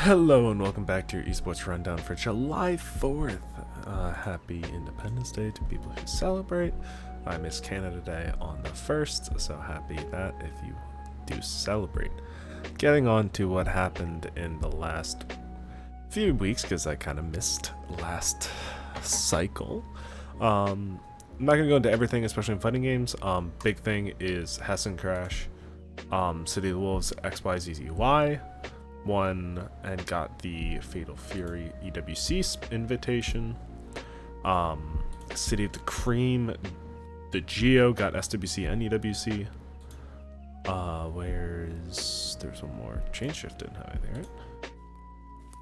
Hello and welcome back to your Esports Rundown for July 4th. Happy Independence Day to people who celebrate. I miss Canada Day on the 1st, so happy that if you do celebrate. Getting on to what happened in the last few weeks, because I kind of missed last cycle. I'm not going to go into everything, especially in fighting games. Big thing is Hessen Crash, City of the Wolves, XYZZY. Won and got the Fatal Fury EWC invitation. City of the Cream, the Geo got SWC and EWC. There's one more. Chain Shift didn't have anything, right?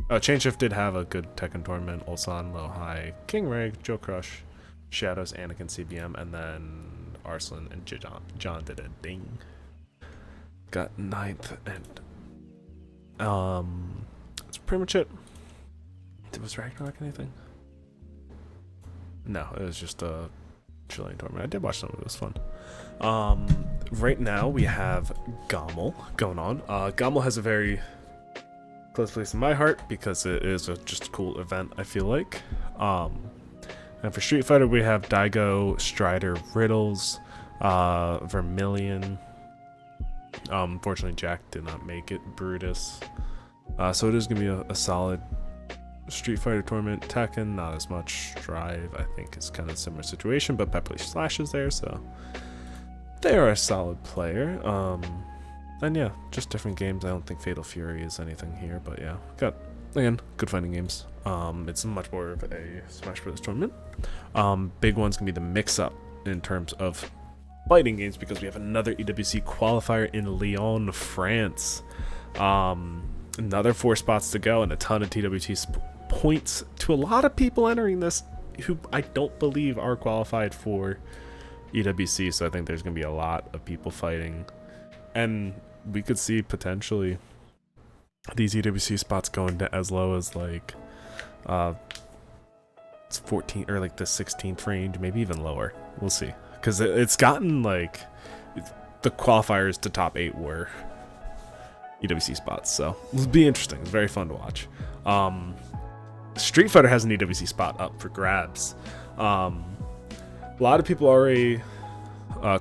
Oh, Chain Shift did have a good Tekken tournament. Ulsan, Low High, King Reg, Joe Crush, Shadows, Anakin, CBM, and then Arslan and John did a ding. Got 9th and that's pretty much it. Was Ragnarok anything? No, it was just a Chilean tournament. I did watch some of it. It was fun. Right now we have Gommel going on. Gommel has a very close place in my heart because it is just a cool event, I feel like. And for Street Fighter we have Daigo, Strider, Riddles, Vermilion. Unfortunately, Jack did not make it. Brutus. So it is going to be a solid Street Fighter tournament. Tekken, not as much. Strive, I think, is kind of a similar situation, but Pepperly Slash is there, so they are a solid player. And yeah, just different games. I don't think Fatal Fury is anything here, but yeah, got, again, good fighting games. It's much more of a Smash Bros. Tournament. Big one's going to be the mix-up in terms of fighting games because we have another EWC qualifier in Lyon, France. Another 4 spots to go and a ton of TWT points to a lot of people entering this who I don't believe are qualified for EWC, so I think there's going to be a lot of people fighting, and we could see potentially these EWC spots going to as low as like 14 or like the 16th range, maybe even lower. We'll see. Because it's gotten like the qualifiers to top 8 were EWC spots, so it'll be interesting. It's very fun to watch. Street Fighter has an EWC spot up for grabs. A lot of people already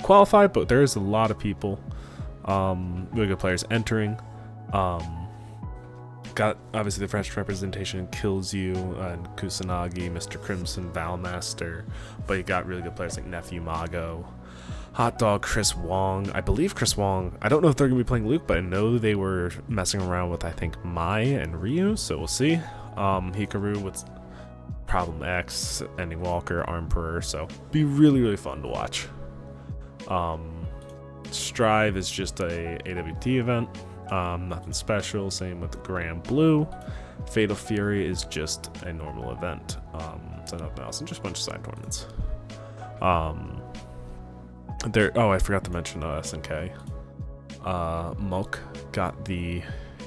qualified, but there is a lot of people, really good players entering. Got obviously the French representation, Kills You and Kusanagi, Mr. Crimson, Valmaster, but you got really good players like Nephew Mago, Hot Dog, Chris Wong. I believe Chris Wong, I don't know if they're going to be playing Luke, but I know they were messing around with, I think, Mai and Ryu, so we'll see. Hikaru with Problem X, Ending Walker, Armperer, so be really, really fun to watch. Strive is just a AWT event. Nothing special. Same with the Grand Blue. Fatal Fury is just a normal event. So nothing else, and just a bunch of side tournaments. I forgot to mention SNK. Moke got the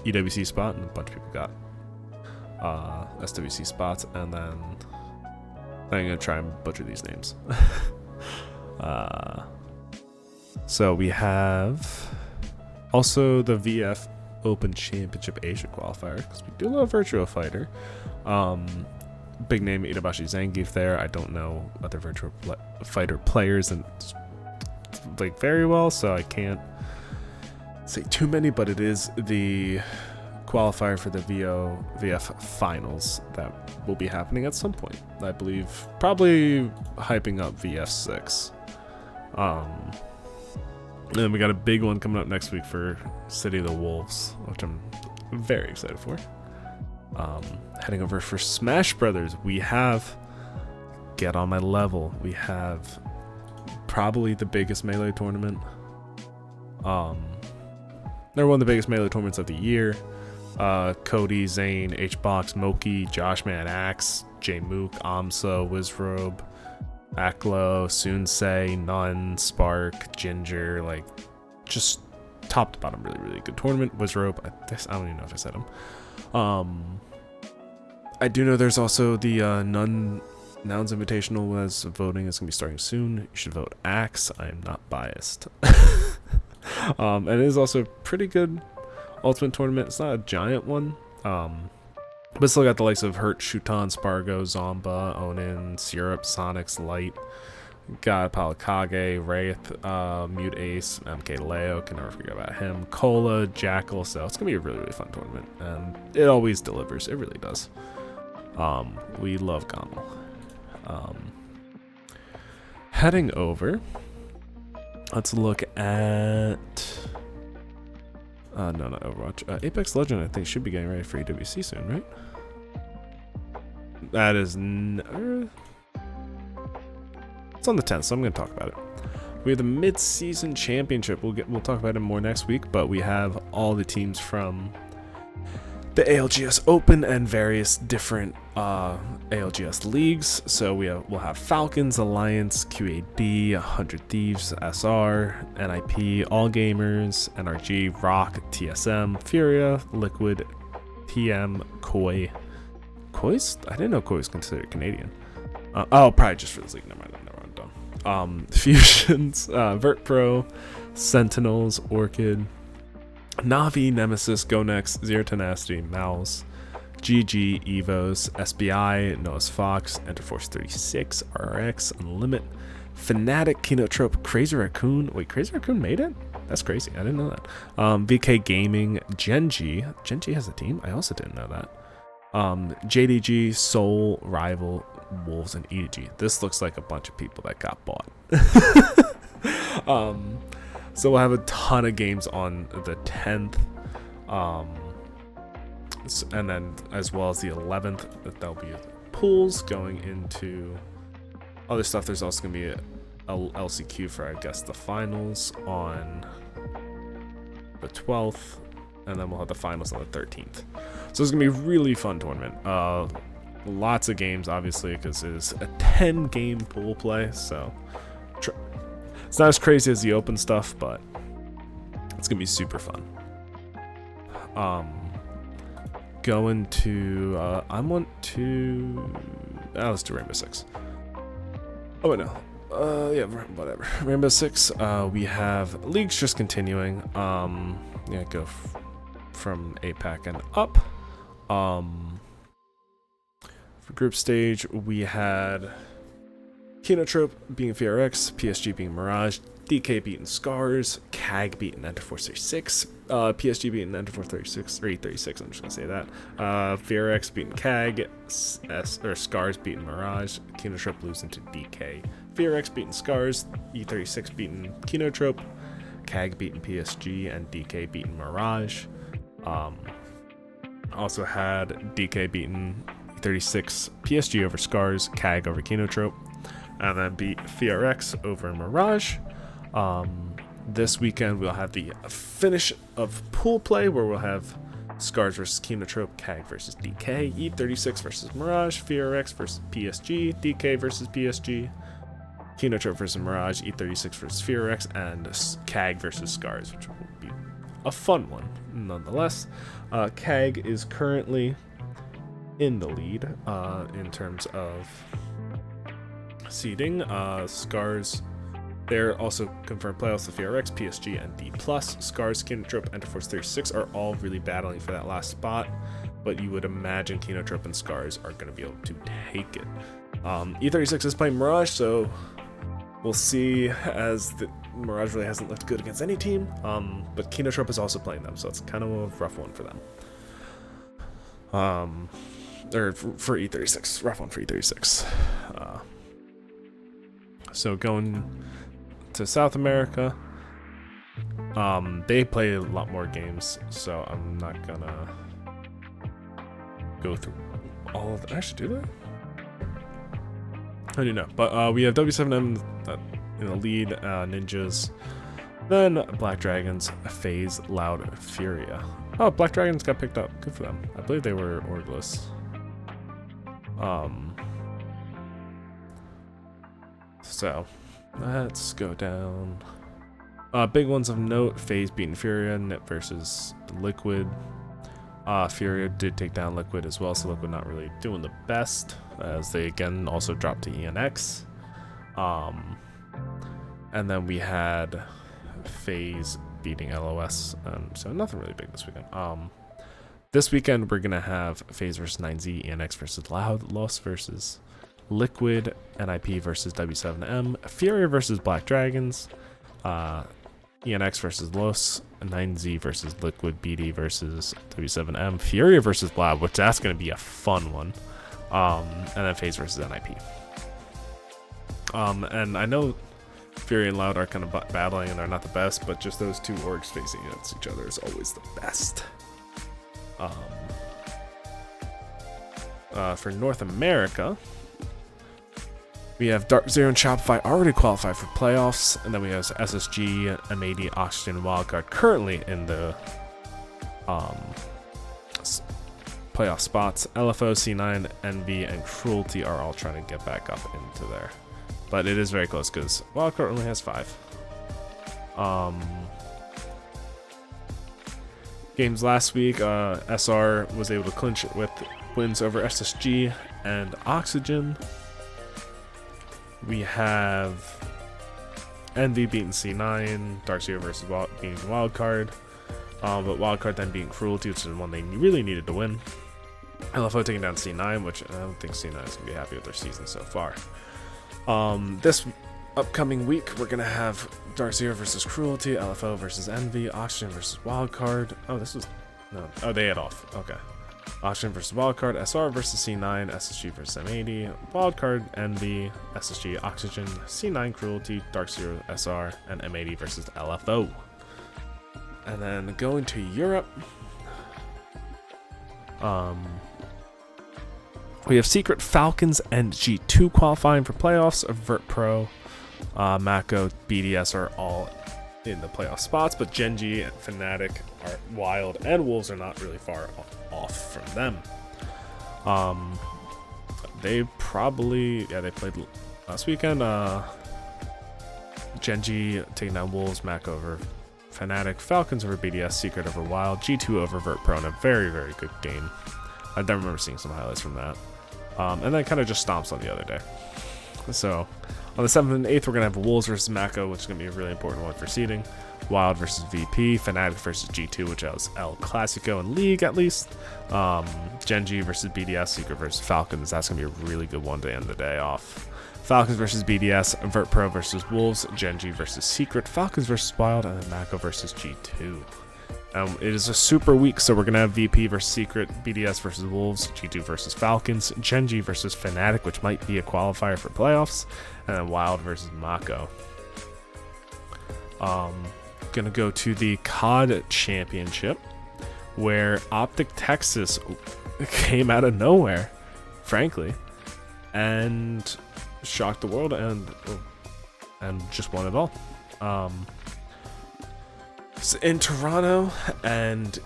EWC spot, and a bunch of people got SWC spots. And then I'm gonna try and butcher these names. So we have also the VF Open Championship Asia qualifier, because we do love Virtua Fighter. Big name Itabashi Zangief there. I don't know other Virtua Fighter players and like very well, so I can't say too many, but it is the qualifier for the VF finals that will be happening at some point. I believe probably hyping up VF6. And then we got a big one coming up next week for City of the Wolves, which I'm very excited for. Heading over for Smash Brothers, we have Get On My Level. We have probably the biggest Melee tournament. They're one of the biggest Melee tournaments of the year. Cody, Zane, Hbox, Moki, Joshman, Axe, J Mook, Amso, Wizrobe, Aklo, Sunsei, Nun, Spark, Ginger, like just top to bottom, really, really good tournament. Wizrobe, I don't even know if I said him. I do know there's also the Nouns Invitational as voting is going to be starting soon. You should vote Axe. I am not biased. And it is also a pretty good Ultimate tournament. It's not a giant one. But still got the likes of Hurt, Shuton, Spargo, Zomba, Onin, Syrup, Sonics, Light. Got Palakage, Wraith, Mute Ace, MK Leo, can never forget about him. Cola, Jackal, so it's gonna be a really, really fun tournament. And it always delivers, it really does. We love Gommel. Heading over, let's look at no, not Overwatch. Apex Legend, I think, should be getting ready for AWC soon, right? That is it's on the 10th, so I'm going to talk about it. We have the mid-season championship. We'll talk about it more next week, but we have all the teams from the ALGS Open and various different ALGS leagues. So we'll have Falcons, Alliance, QAD, 100 Thieves, SR, NIP, All Gamers, NRG, Rock, TSM, Furia, Liquid, TM, Koi. Koi's? I didn't know Koi was considered Canadian. Oh, probably just for this league. Never mind. I'm done. Fusions, Vert Pro, Sentinels, Orchid, Navi, Nemesis, GoNext, Zero Tenacity, Mouse, GG, Evos, SBI, Noah's Fox, Enterforce 36, RRX, Unlimit, Fnatic, Kinotrope, Crazy Raccoon. Wait, Crazy Raccoon made it? That's crazy. I didn't know that. VK Gaming, Genji. Genji has a team? I also didn't know that. JDG, Soul, Rival, Wolves, and EDG. This looks like a bunch of people that got bought. So we'll have a ton of games on the 10th, and then as well as the 11th. There'll be pools going into other stuff. There's also going to be a LCQ for, I guess, the finals on the 12th, and then we'll have the finals on the 13th. So it's going to be a really fun tournament. Lots of games, obviously, because it is a 10-game pool play, so it's not as crazy as the open stuff, but it's going to be super fun. Going to, let's do Rainbow Six. Oh, wait, no. Yeah, whatever. Rainbow Six, we have leagues just continuing. Yeah, go from APAC and up. For group stage, we had Kinotrope beating VRX, PSG beating Mirage, DK beating Scars, CAG beating Enterforce 36, PSG beating Enterforce 36, or 836, I'm just gonna say that. VRX beating CAG, Scars beating Mirage, Kinotrope losing to DK. VRX beating Scars, E36 beating Kinotrope, CAG beating PSG, and DK beating Mirage. Also had DK beating 36 PSG over Scars, CAG over Kinotrope, and then beat VRX over Mirage. This weekend we'll have the finish of pool play where we'll have Scars versus Kinotrope, CAG versus DK, E36 versus Mirage, VRX versus PSG, DK versus PSG, Kinotrope versus Mirage, E36 versus VRX, and CAG versus Scars, which will be a fun one nonetheless. CAG is currently in the lead in terms of seeding. Scars, they're also confirmed playoffs. The VRX, PSG, and D+. Scars, Kinotrope, Enterforce 36 are all really battling for that last spot, but you would imagine Kinotrope and Scars are going to be able to take it. E36 is playing Mirage, so we'll see, as the Mirage really hasn't looked good against any team, but Kinotrope is also playing them, so it's kind of a rough one for them. Or for E36, rough one for E36. So going to South America, they play a lot more games, so I'm not gonna go through all of them. Actually, do they? I don't know, but we have W7M in the lead, Ninjas, then Black Dragons, FaZe, Loud, Furia. Oh, Black Dragons got picked up. Good for them. I believe they were orgless. So let's go down. Big ones of note: FaZe beating Furia, Nip versus Liquid. Furia did take down Liquid as well, so Liquid not really doing the best, as they again also dropped to ENX. And then we had FaZe beating LOS, so nothing really big this weekend. This weekend, we're going to have FaZe versus 9Z, ENX versus Loud, Los versus Liquid, NIP versus W7M, Fury versus Black Dragons, ENX versus Los, 9Z versus Liquid, BD versus W7M, Fury versus Loud, which that's going to be a fun one, and then FaZe versus NIP. And I know Fury and Loud are kind of battling and they're not the best, but just those two orgs facing against each other is always the best. For North America, we have Dark Zero and Shopify already qualified for playoffs, and then we have SSG, M80, Oxygen, Wildcard currently in the playoff spots. LFO, C9, Envy, and Cruelty are all trying to get back up into there. But it is very close because Wildcard only has 5. Games last week, SR was able to clinch it with wins over SSG and Oxygen. We have Envy beating C9, Dark Zero versus beating Wildcard, but Wildcard then beating Cruelty, which is the one they really needed to win. LFO taking down C9, which I don't think C9 is going to be happy with their season so far. This upcoming week, we're going to have Dark Zero versus Cruelty, LFO versus Envy, Oxygen versus Wildcard. Oh, this was... No. Oh, they had off. Okay. Oxygen versus Wildcard, SR versus C9, SSG versus M80, Wildcard, Envy, SSG, Oxygen, C9, Cruelty, Dark Zero, SR, and M80 versus LFO. And then going to Europe, we have Secret, Falcons, and G2 qualifying for playoffs. Vert Pro, Mako, BDS are all in the playoff spots, but Genji and Fnatic are Wild, and Wolves are not really far off from them. They probably, they played last weekend. Genji taking down Wolves, Mako over Fnatic, Falcons over BDS, Secret over Wild, G2 over Vert Pro in a very, very good game. I remember seeing some highlights from that. And then kind of just stomps on the other day. So on the 7th and 8th, we're going to have Wolves versus Mako, which is going to be a really important one for seeding. Wild versus VP, Fnatic versus G2, which is El Clasico in League at least. Genji versus BDS, Secret versus Falcons. That's going to be a really good one to end the day off. Falcons versus BDS, Vert Pro versus Wolves, Genji versus Secret, Falcons versus Wild, and then Mako versus G2. It is a super week, so we're going to have VP versus Secret, BDS versus Wolves, G2 versus Falcons, Genji versus Fnatic, which might be a qualifier for playoffs, and then Wild versus Mako. Going to go to the COD Championship, where Optic Texas came out of nowhere, frankly, and shocked the world and just won it all. In Toronto, and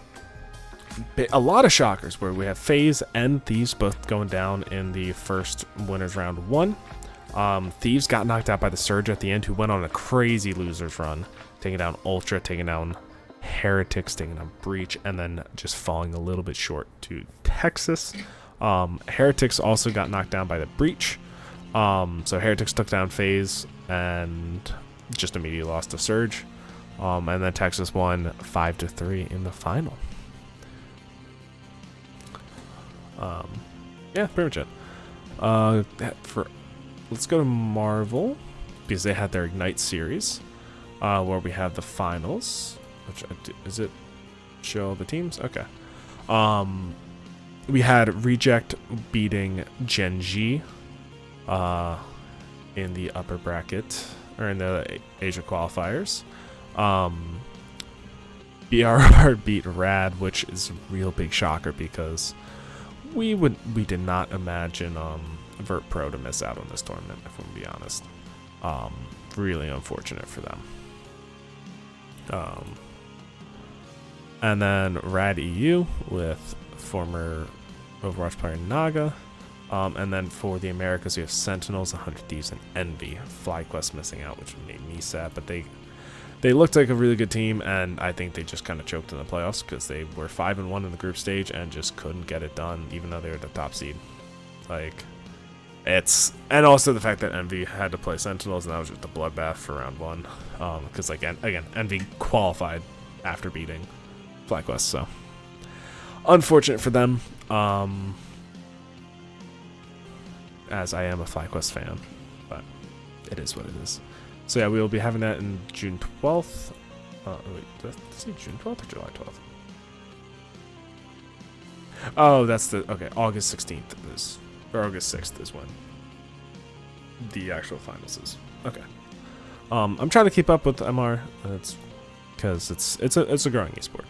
a lot of shockers where we have FaZe and Thieves both going down in the first winners round 1. Thieves got knocked out by the Surge at the end, who went on a crazy losers run, taking down Ultra, taking down Heretics, taking down Breach, and then just falling a little bit short to Texas. Heretics also got knocked down by the Breach. So Heretics took down FaZe and just immediately lost to Surge. And then Texas won 5-3 in the final. Yeah, pretty much it. Let's go to Marvel, because they had their Ignite series, where we have the finals. Is it show all the teams? Okay. We had Reject beating Genji in the upper bracket, or in the Asia qualifiers. BRR beat Rad, which is a real big shocker because we did not imagine Vert Pro to miss out on this tournament, if I'm gonna be honest. Really unfortunate for them. And then Rad EU with former Overwatch player Naga. And then for the Americas, we have Sentinels, 100 Thieves, and Envy. FlyQuest missing out, which made me sad, but they looked like a really good team, and I think they just kind of choked in the playoffs because they were 5-1 in the group stage and just couldn't get it done, even though they were the top seed. And also the fact that Envy had to play Sentinels, and that was just a bloodbath for round 1. Because again, Envy qualified after beating FlyQuest. So, unfortunate for them, as I am a FlyQuest fan, but it is what it is. So yeah, we will be having that in June 12th. Wait, did I say June 12th or July 12th? Oh, that's the, okay, August 16th is, or August 6th is when the actual finals is. Okay. I'm trying to keep up with MR. It's because it's a growing esport.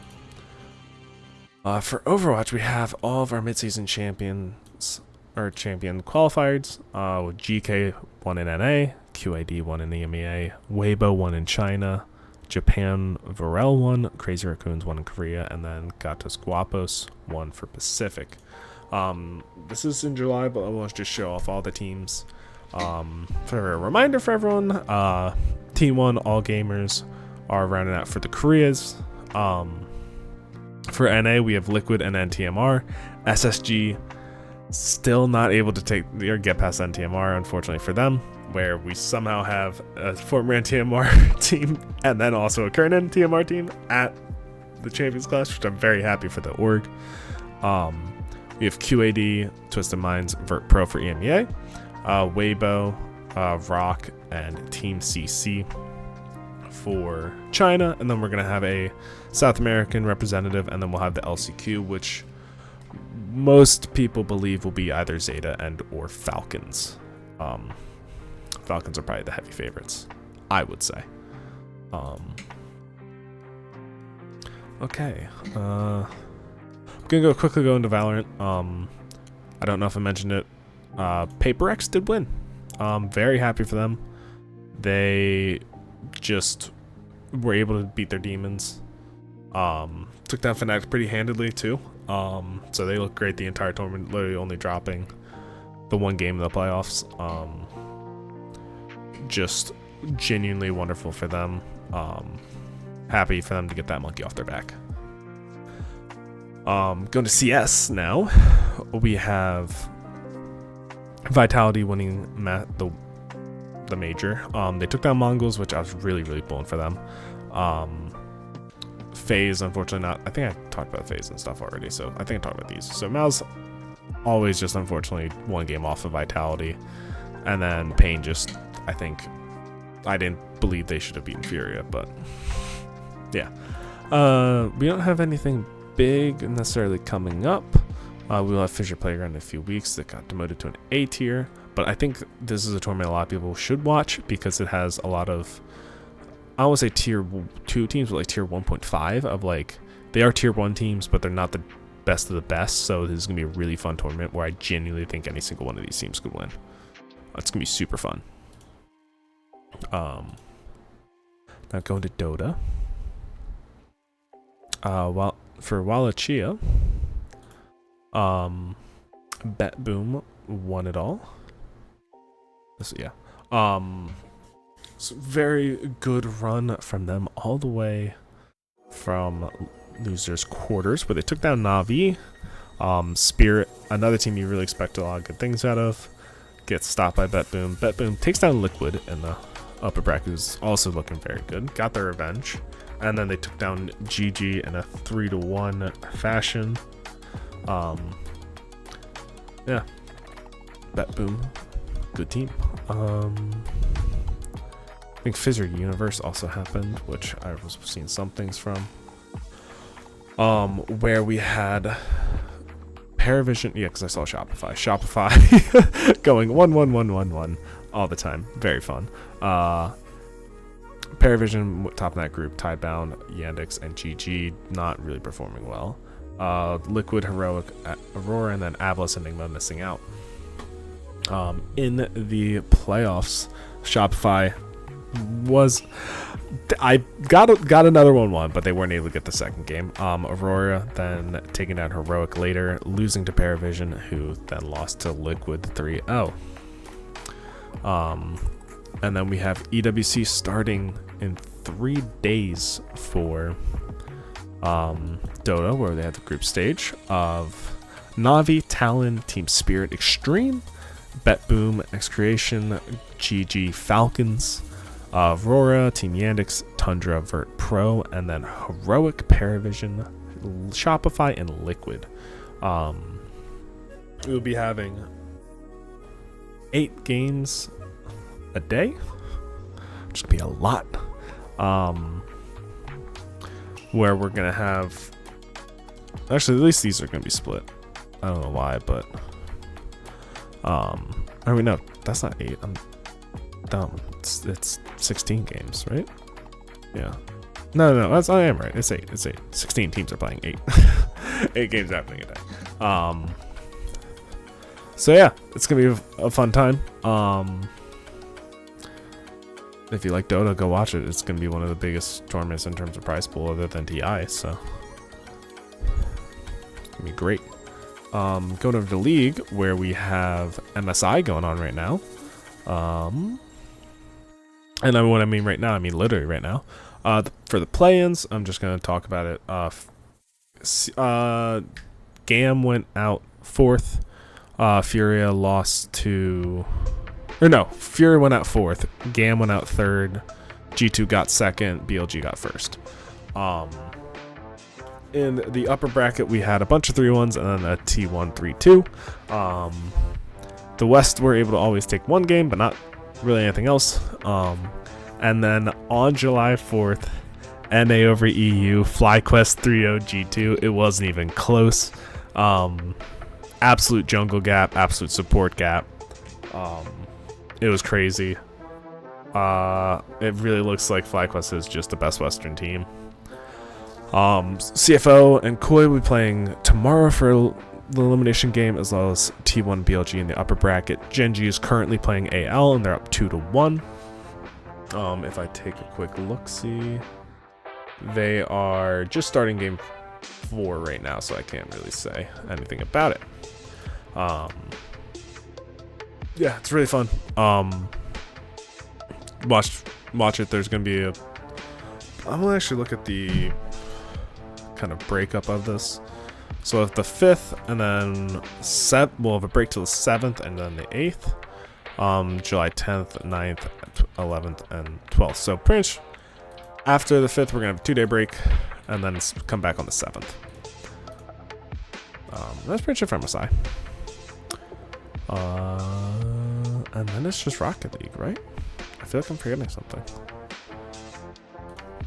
For Overwatch, we have all of our midseason champions, or champion qualifiers. With GK won in NA, QAD won in EMEA, Weibo won in China, Japan Varel won, Crazy Raccoons won in Korea, and then Gatos Guapos won for Pacific. This is in July, but I want to just show off all the teams. For a reminder for everyone, T1 All Gamers are rounding out for the Koreas. For NA, we have Liquid and NTMR. SSG still not able to take or get past NTMR, unfortunately for them, where we somehow have a former NTMR team and then also a current NTMR team at the Champions Clash, which I'm very happy for the org. We have QAD, Twisted Minds, Vert Pro for EMEA, Weibo, Rock, and Team CC for China, and then we're going to have a South American representative, and then we'll have the LCQ, which most people believe will be either Zeta and or Falcons. Falcons are probably the heavy favorites, I would say. Okay, I'm gonna quickly go into Valorant. I don't know if I mentioned it. PaperX did win. Very happy for them. They just were able to beat their demons. Took down Fnatic pretty handedly too. So they looked great the entire tournament, literally only dropping the one game in the playoffs. Just genuinely wonderful for them. Happy for them to get that monkey off their back. Going to CS now. We have Vitality winning the major. They took down Mongols, which I was really pulling for them. FaZe, unfortunately not. I think I talked about FaZe and stuff already, so I think I talked about these. So Mal's always just unfortunately one game off of Vitality. And then Pain just, I think, I didn't believe they should have beaten Furia, but yeah. We don't have anything big necessarily coming up. We will have Fisher Playground in a few weeks that got demoted to an A tier, but I think this is a tournament a lot of people should watch because it has a lot of, I don't want to say tier 2 teams, but like tier 1.5 of like, they are tier 1 teams, but they're not the best of the best, so this is going to be a really fun tournament where I genuinely think any single one of these teams could win. It's going to be super fun. Now going to Dota. Well, for Wallachia, Bet Boom won it all. So yeah, so very good run from them all the way from losers quarters, where they took down Na'Vi. Spirit, another team you really expect a lot of good things out of, gets stopped by Bet Boom. Bet Boom takes down Liquid in the upper bracket, who's also looking very good. Got their revenge. And then they took down GG in a 3-1 fashion. Yeah. Bet Boom. Good team. I think Fizzer Universe also happened, which I was seeing some things from. Where we had Paravision, yeah, because I saw Shopify going 1-1-1-1-1 all the time. Very fun. Paravision, top of that group, Tidebound, Yandex, and GG, not really performing well. Liquid, Heroic, Aurora, and then Avalos Enigma missing out. In the playoffs, Shopify was, I got another 1-1, but they weren't able to get the second game. Aurora then taking down Heroic later, losing to Paravision, who then lost to Liquid 3-0. And then we have EWC starting in 3 days for Dota, where they have the group stage of Na'Vi, Talon, Team Spirit Extreme, Bet Boom, X Creation, GG Falcons, Aurora, Team Yandex, Tundra, Vert Pro, and then Heroic, Paravision, Shopify, and Liquid. We'll be having 8 games a day, which could be a lot. Where we're gonna have, actually, at least these are gonna be split. I don't know why, but I mean, no, that's not 8. I'm dumb. It's 16 games, right? Yeah. No, I am right. It's 8. 16 teams are playing 8. 8 games happening a day. So yeah, it's gonna be a fun time. If you like Dota, go watch it. It's gonna be one of the biggest tournaments in terms of prize pool, other than TI. So it's gonna be great. Going over to League, where we have MSI going on right now. And what I mean right now, I mean literally right now. For the play-ins, I'm just gonna talk about it. GAM went out 4th. Furia lost to, or no, Furia went out 4th. GAM went out 3rd. G2 got 2nd. BLG got 1st. In the upper bracket, we had a bunch of 3-1s and then a T1 3-2. The West were able to always take 1 game, but not really anything else. And then on July 4th, NA over EU, FlyQuest 3-0 G2. It wasn't even close. Absolute jungle gap, absolute support gap. It was crazy. It really looks like FlyQuest is just the best Western team. CFO and Koi will be playing tomorrow for the elimination game, as well as T1 BLG in the upper bracket. Genji is currently playing AL, and they're up 2-1. If I take a quick look-see, they are just starting game 4 right now, so I can't really say anything about it. Yeah, it's really fun. Watch it. There's gonna be a, I'm gonna actually look at the kind of breakup of this. So if the 5th and then we'll have a break till the 7th and then the 8th. July 10th, 9th, 11th, and 12th. So pretty much after the 5th, we're gonna have a 2-day break and then come back on the 7th. That's pretty much it for MSI. And then it's just Rocket League, right? I feel like I'm forgetting something.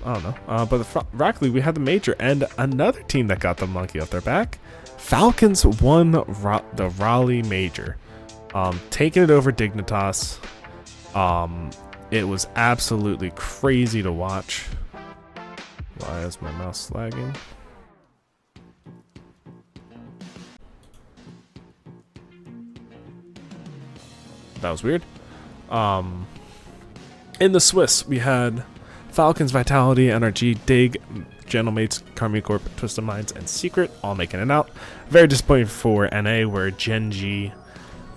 I don't know. But the Rocket League, we had the Major and another team that got the monkey off their back. Falcons won the Raleigh Major, taking it over Dignitas. It was absolutely crazy to watch. Why is my mouse lagging? That was weird. In the Swiss, we had Falcons, Vitality, NRG, Dig, Gentlemates, Karmi Corp, Twisted Minds, and Secret all making it out. Very disappointing for NA, where Genji,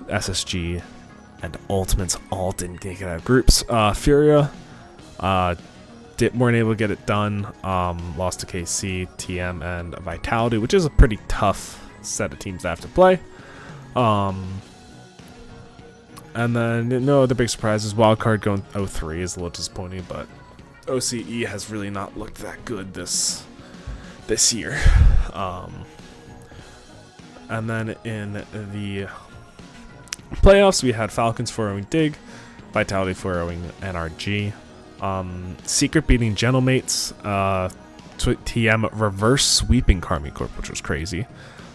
SSG, and Ultimates all didn't make it out of groups. Furia weren't able to get it done. Lost to KC, TM, and Vitality, which is a pretty tough set of teams to have to play. And then no other big surprises. Wildcard going 0-3 is a little disappointing, but OCE has really not looked that good this year. And then in the playoffs, we had Falcons 4-0 Dig, Vitality 4-0 NRG, Secret beating Gentlemates, TM reverse sweeping Karmi Corp, which was crazy.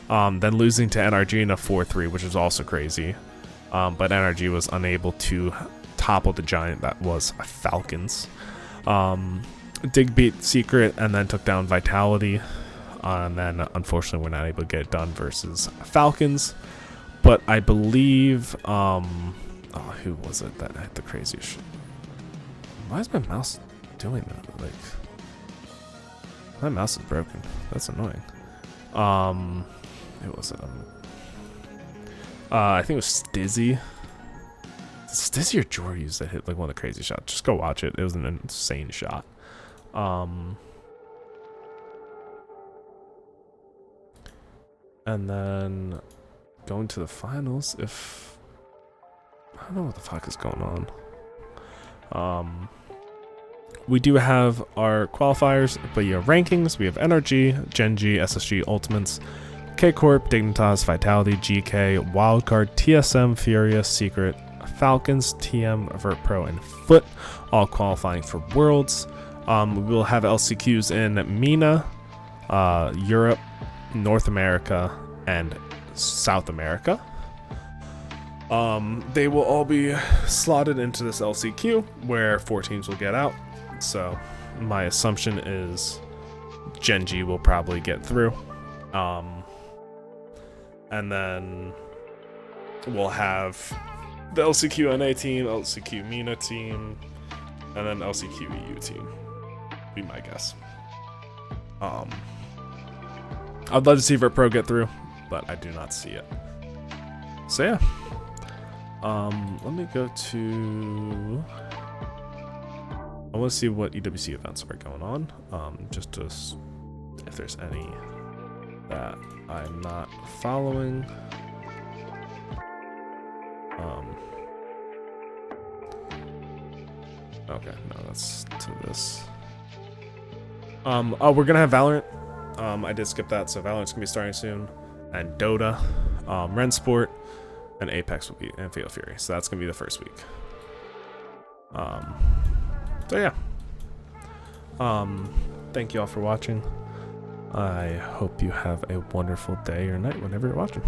Then losing to NRG in a 4-3, which was also crazy. But NRG was unable to topple the giant that was Falcons. Dig beat Secret and then took down Vitality. And then, unfortunately, we're not able to get it done versus Falcons. But I believe, who was it that had the craziest shit? Why is my mouse doing that? Like, my mouse is broken. That's annoying. Who was it? I think it was Stizzy. Stizzy or Jorus that hit like one of the crazy shots. Just go watch it. It was an insane shot. And then going to the finals, I don't know what the fuck is going on. We do have our qualifiers, but your rankings. We have NRG, Gen G, SSG, Ultimates, K Corp, Dignitas, Vitality, GK, Wildcard, TSM, Furious, Secret, Falcons, TM, Vert Pro, and Foot, all qualifying for Worlds. We will have LCQs in MENA, Europe, North America, and South America. They will all be slotted into this LCQ where 4 teams will get out. So my assumption is Gen G will probably get through. And then we'll have the LCQ NA team, LCQ MENA team, and then LCQ EU team. Be my guess. I'd love to see Vert Pro get through, but I do not see it. So yeah. Let me go to... I want to see what EWC events are going on. Just to... if there's any that I'm not following. Okay, no, that's to this. Oh, we're gonna have Valorant. I did skip that, so Valorant's gonna be starting soon. And Dota, Rensport, and Apex will be, and Fatal Fury. So that's gonna be the first week. So yeah. Thank you all for watching. I hope you have a wonderful day or night whenever you're watching.